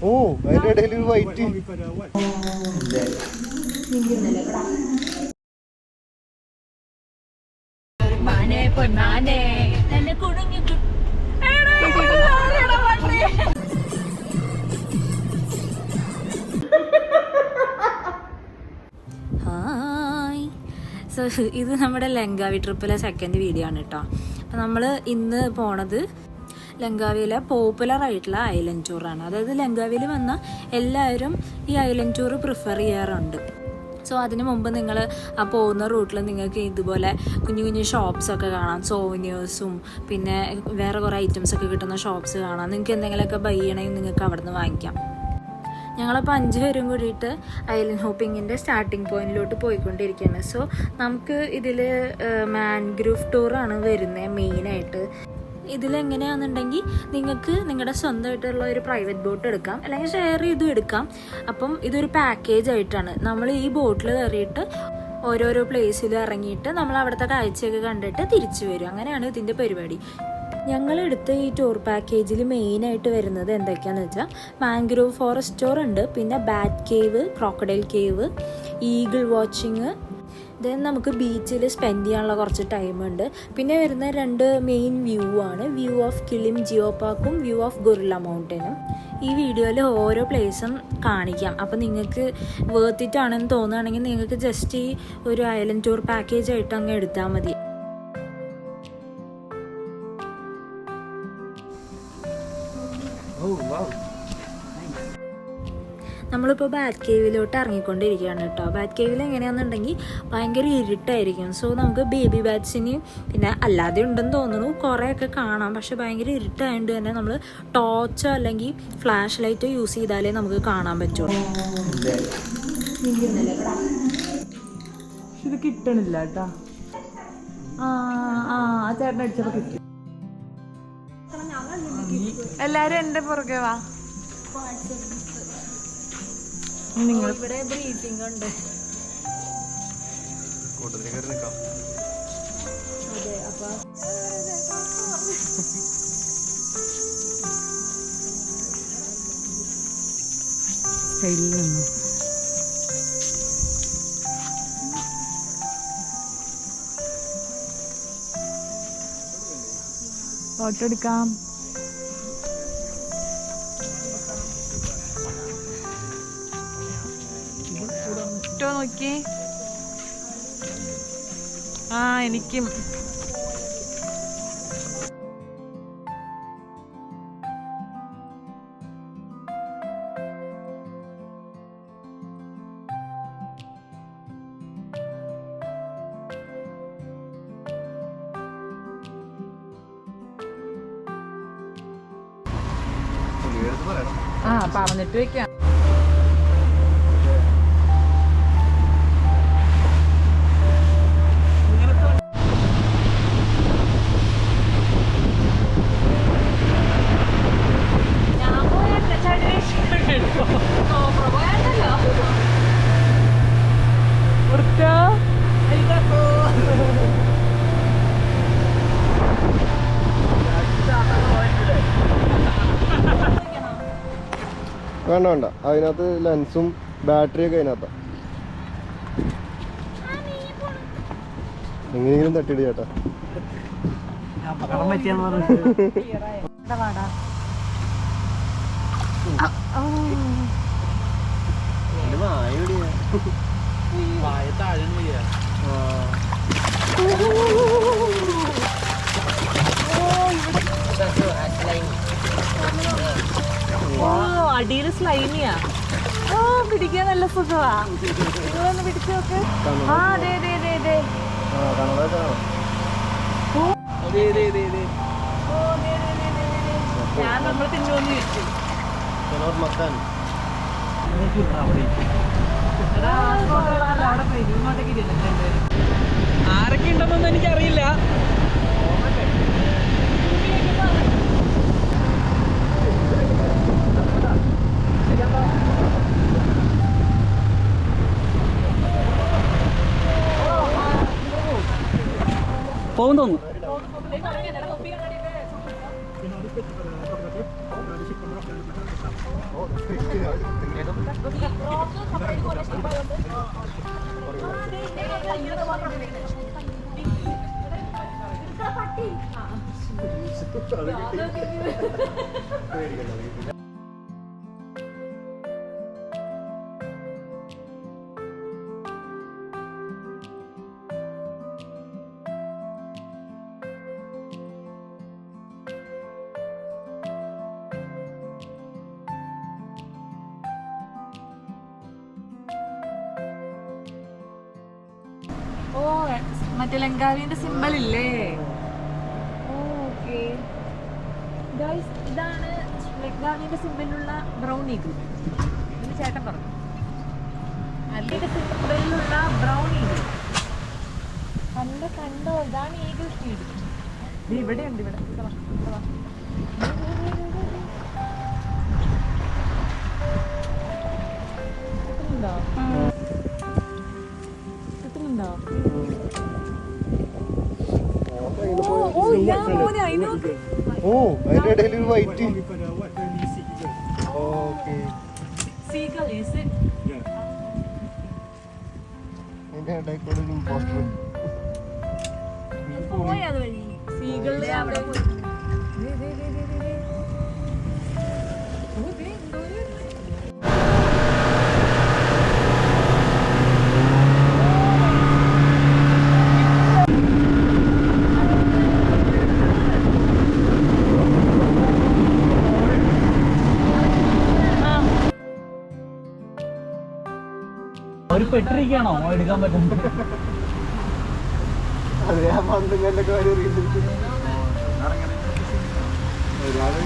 ഓ അതിന്റെ ഇടയിൽ ഒരു വൈറ്റ് സോ ഇത് നമ്മുടെ ലങ്കാവി ട്രിപ്പിലെ സെക്കൻഡ് വീഡിയോ ആണ് കേട്ടോ. അപ്പം നമ്മൾ ഇന്ന് പോണത് ലങ്കാവിയിലെ പോപ്പുലർ ആയിട്ടുള്ള ഐലൻഡ് ടൂറാണ്. അതായത് ലങ്കാവിയിൽ വന്ന എല്ലാവരും ഈ ഐലൻഡ് ടൂർ പ്രിഫർ ചെയ്യാറുണ്ട്. സോ അതിന് മുമ്പ് നിങ്ങൾ ആ പോകുന്ന റൂട്ടിൽ നിങ്ങൾക്ക് ഇതുപോലെ കുഞ്ഞു കുഞ്ഞു ഷോപ്സൊക്കെ കാണാം. സോവനിയേഴ്സും പിന്നെ വേറെ കുറേ ഐറ്റംസൊക്കെ കിട്ടുന്ന ഷോപ്സ് കാണാം. നിങ്ങൾക്ക് എന്തെങ്കിലുമൊക്കെ ബൈ ചെയ്യണമെങ്കിൽ നിങ്ങൾക്ക് അവിടെ നിന്ന് വാങ്ങിക്കാം. ഞങ്ങളപ്പോൾ 5 പേരും കൂടിയിട്ട് ഐലൻഡ് ഹോപ്പിങ്ങിൻ്റെ സ്റ്റാർട്ടിങ് പോയിന്റിലോട്ട് പോയിക്കൊണ്ടിരിക്കുകയാണ്. സോ നമുക്ക് ഇതിൽ മാൻഗ്രൂവ് ടൂറാണ് വരുന്നത് മെയിനായിട്ട്. ഇതിലെങ്ങനെയാണെന്നുണ്ടെങ്കിൽ നിങ്ങൾക്ക് നിങ്ങളുടെ സ്വന്തമായിട്ടുള്ള ഒരു പ്രൈവറ്റ് ബോട്ട് എടുക്കാം, അല്ലെങ്കിൽ ഷെയർ ചെയ്തും എടുക്കാം. അപ്പം ഇതൊരു പാക്കേജ് ആയിട്ടാണ്. നമ്മൾ ഈ ബോട്ടിൽ കയറിയിട്ട് ഓരോരോ പ്ലേസിൽ ഇറങ്ങിയിട്ട് നമ്മൾ അവിടുത്തെ കാഴ്ചയൊക്കെ കണ്ടിട്ട് തിരിച്ചു വരും. അങ്ങനെയാണ് ഇതിൻ്റെ പരിപാടി. ഞങ്ങളെടുത്ത ഈ ടൂർ പാക്കേജിൽ മെയിനായിട്ട് വരുന്നത് എന്തൊക്കെയാണെന്ന് വെച്ചാൽ മാൻഗ്രൂവ് ഫോറസ്റ്റ് ടൂർ ഉണ്ട്, പിന്നെ bat cave, crocodile cave, eagle watching, then നമുക്ക് ബീച്ചിൽ സ്പെൻഡ് ചെയ്യാനുള്ള കുറച്ച് ടൈമുണ്ട്. പിന്നെ വരുന്ന 2 മെയിൻ വ്യൂ ആണ്, വ്യൂ ഓഫ് കിളിം ജിയോ പാർക്കും വ്യൂ ഓഫ് ഗൊറില്ല മൗണ്ടനും. ഈ വീഡിയോയിൽ ഓരോ പ്ലേസും കാണിക്കാം. അപ്പോൾ നിങ്ങൾക്ക് വേർത്തിട്ടാണെന്ന് തോന്നുകയാണെങ്കിൽ നിങ്ങൾക്ക് ജസ്റ്റ് ഈ ഒരു ഐലൻഡ് ടൂർ പാക്കേജ് ആയിട്ട് അങ്ങ് എടുത്താൽ മതി. നമ്മളിപ്പോൾ ബാറ്റ് കേവിലോട്ട് ഇറങ്ങിക്കൊണ്ടിരിക്കുകയാണ് കേട്ടോ. ബാറ്റ് കേവിൽ എങ്ങനെയാണെന്നുണ്ടെങ്കിൽ ഭയങ്കര ഇരുട്ടായിരിക്കും. സോ നമുക്ക് ബേബി ബാറ്റ്സിനെയും പിന്നെ അല്ലാതെ ഉണ്ടെന്ന് തോന്നുന്നു കുറേയൊക്കെ കാണാം. പക്ഷെ ഭയങ്കര ഇരുട്ടായതുകൊണ്ട് തന്നെ നമ്മൾ ടോർച്ചോ അല്ലെങ്കിൽ ഫ്ലാഷ് ലൈറ്റോ യൂസ് ചെയ്താലേ നമുക്ക് കാണാൻ പറ്റുള്ളൂ. ഇത് കിട്ടണില്ല കേട്ടോ. ആ ചേട്ടൻ അടിച്ചപ്പോൾ കിട്ടി. എല്ലാരും എൻ്റെ പുറകെ വാ. നിങ്ങൾ ഇവിടെ ബ്രീത്തിങ് ഉണ്ട്. അതെ, അപ്പൊ സൈഡിൽ നിന്നു ഫോട്ടോ എടുക്കാം. നോക്കി. എനിക്കും പറഞ്ഞിട്ട് വെക്കാം. വേണ്ട വേണ്ട, അതിനകത്ത് ലെൻസും ബാറ്ററിയൊക്കെ അതിനകത്താ. എങ്ങനെയെങ്കിലും തട്ടിയിട് ചേട്ടാ. അടിയിൽ സ്ലൈമിയാ. പിടിക്കാൻ നല്ല സുഖമാ. നിങ്ങളൊന്ന് പിടിച്ചു നോക്ക്. അതെ അതെ അതെ അതെ. ഞാൻ നമ്മൾ തിന്നോന്ന് ചോദിച്ചു. ആരൊക്കെ ഉണ്ടെന്നൊന്നും എനിക്കറിയില്ല. പോകും തോന്നുന്നു. ഓ മറ്റേ ലങ്കാവിന്റെ സിമ്പിൾ ഇല്ലേ? ഓക്കെ ഗൈസ്, ഇതാണ് ലങ്കാവിന്റെ സിമ്പിളിലുള്ള ബ്രൗൺ ഈഗിൾ. ഇത് ചേട്ടൻ പറഞ്ഞു. അല്ലെങ്കിൽ സിമ്പിളിലുള്ള ബ്രൗൺ ഈഗിൾ കണ്ടോ, ഇതാണ് ഈഗിൾ ഫീഡ്. ഇവിടെ ഉണ്ട്, ഇവിടെ കിട്ടുന്നുണ്ടോ? ഓ അതിന്റെ ഇടയിൽ ഒരു വൈറ്റ്. ഓക്കെ അതിന്റെ ഇടയിൽ കൂടെ ഒരു പോസ്റ്റർ. പോയത് വഴി സീകളിലെ അവിടെ പോയി. ഒരു പെട്ടിരിക്കണോ എടുക്കാൻ പറ്റും? അതെ, ആ പന്ത്രണ്ട് കാര്യം അറിയുന്നത് ഒരാള്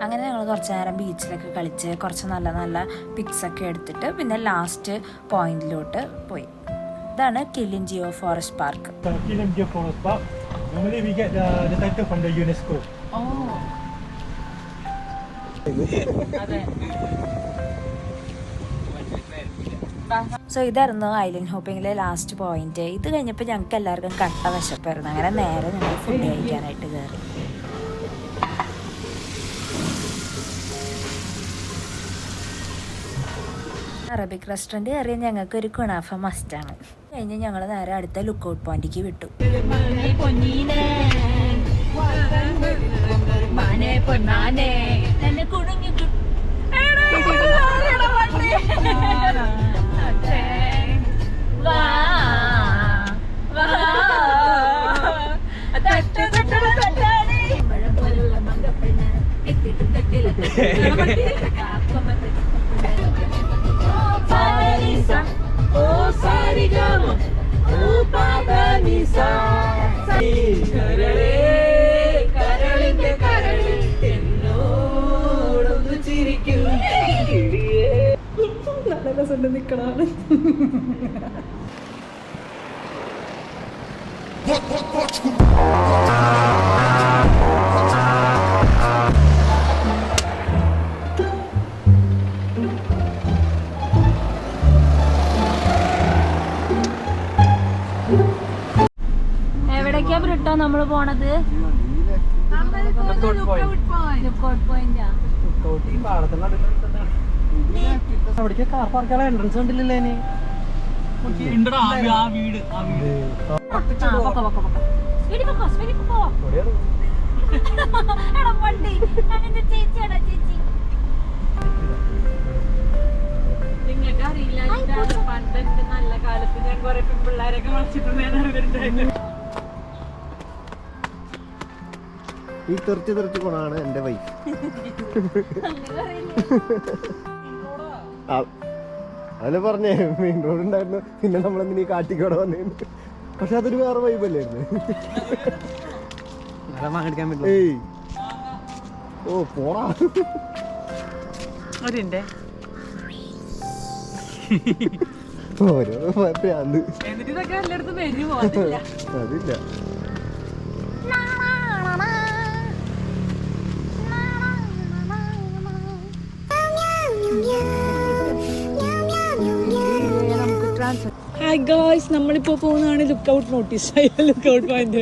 അങ്ങനെ ഞങ്ങൾ കുറച്ച് നേരം ബീച്ചിലൊക്കെ കളിച്ച് കുറച്ച് നല്ല നല്ല പിക്സൊക്കെ എടുത്തിട്ട് പിന്നെ ലാസ്റ്റ് പോയിന്റിലോട്ട് പോയി. ഇതാണ് Kilimjee forest park. Kilimjee Forest Park. Normally we get the title from the UNESCO. So ഇതായിരുന്നു ഐലൻഡ് ഹോപ്പിങ്ങിലെ ലാസ്റ്റ് പോയിന്റ്. ഇത് കഴിഞ്ഞപ്പോൾ ഞങ്ങൾക്ക് എല്ലാവർക്കും കട്ട വിശപ്പായിരുന്നു. അങ്ങനെ നേരെ ഞങ്ങൾ ഫുഡ് കഴിക്കാനായിട്ട് കയറി. അറബിക് റെസ്റ്റോറൻറ്റ് കയറിയ ഞങ്ങൾക്ക് ഒരു കുണാഫ മസ്റ്റാണ്. കഴിഞ്ഞ് ഞങ്ങൾ നേരെ അടുത്ത ലുക്കൗട്ട് പോയിന്റിലേക്ക് വിട്ടു. നല്ല രസം നിക്കണാണ്. എവിടേക്കാ ബ്രിട്ടോ നമ്മള് പോണത്? അവിടേക്ക് കാർ പാർക്കാനുള്ള എൻട്രൻസ് കണ്ടില്ലല്ലേ? നിങ്ങൾക്ക് അറിയില്ല, പണ്ട് നല്ല കാലത്ത് ഞാൻ കുറെ പിള്ളേരൊക്കെ വിളിച്ചിട്ടുണ്ടായിരുന്നു. ഈ തെറിച്ച് കൊണ്ടാണ് എൻ്റെ വൈഫ്. അതല്ലേ പറഞ്ഞേ, മെയിൻ റോഡ് ഉണ്ടായിരുന്നു, പിന്നെ നമ്മളെന്തിനീ കാട്ടിക്കോടെ വന്നേന്ന്. പക്ഷെ അതൊരു വേറെ വൈബല്ലായിരുന്നു. ഏയ് ഓ പോടാ. ഓരോ പ്രാന്ത്. എന്നിട്ട് ഇതൊക്കെ എല്ലായിടത്തും വരുമോ? അതില്ല. അതില്ല. ഹായ് ഗായ്സ്, നമ്മളിപ്പോ പോകുന്നതാണ് look out notice, look out point.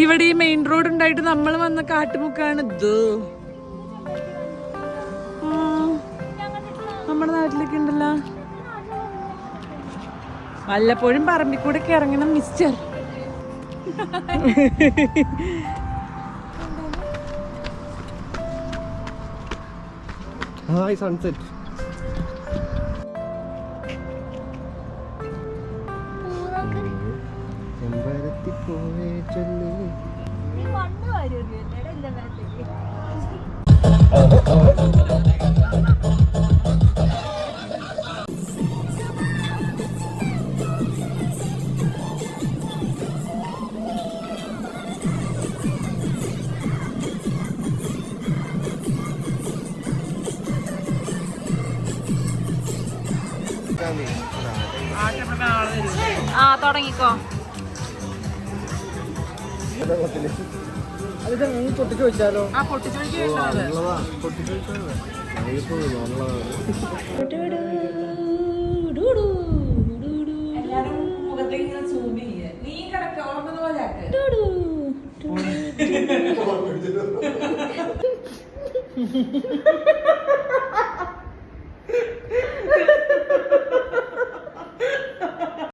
ഇവിടെ ഈ മെയിൻ റോഡ് ഉണ്ടായിട്ട് നമ്മൾ വന്ന കാട്ടുമുക്കാണ് ഇത്. നമ്മുടെ നാട്ടിലൊക്കെ ഉണ്ടല്ലോ. വല്ലപ്പോഴും പറമ്പിക്കൂടെ ഒക്കെ ഇറങ്ങണം മിസ്റ്റർ. Hi sunset. ചെമ്പരത്തി പോയേ ചൊല്ലി. തുടങ്ങിക്കോ. പൊട്ടിച്ചു വെച്ചാലോ? എല്ലാരും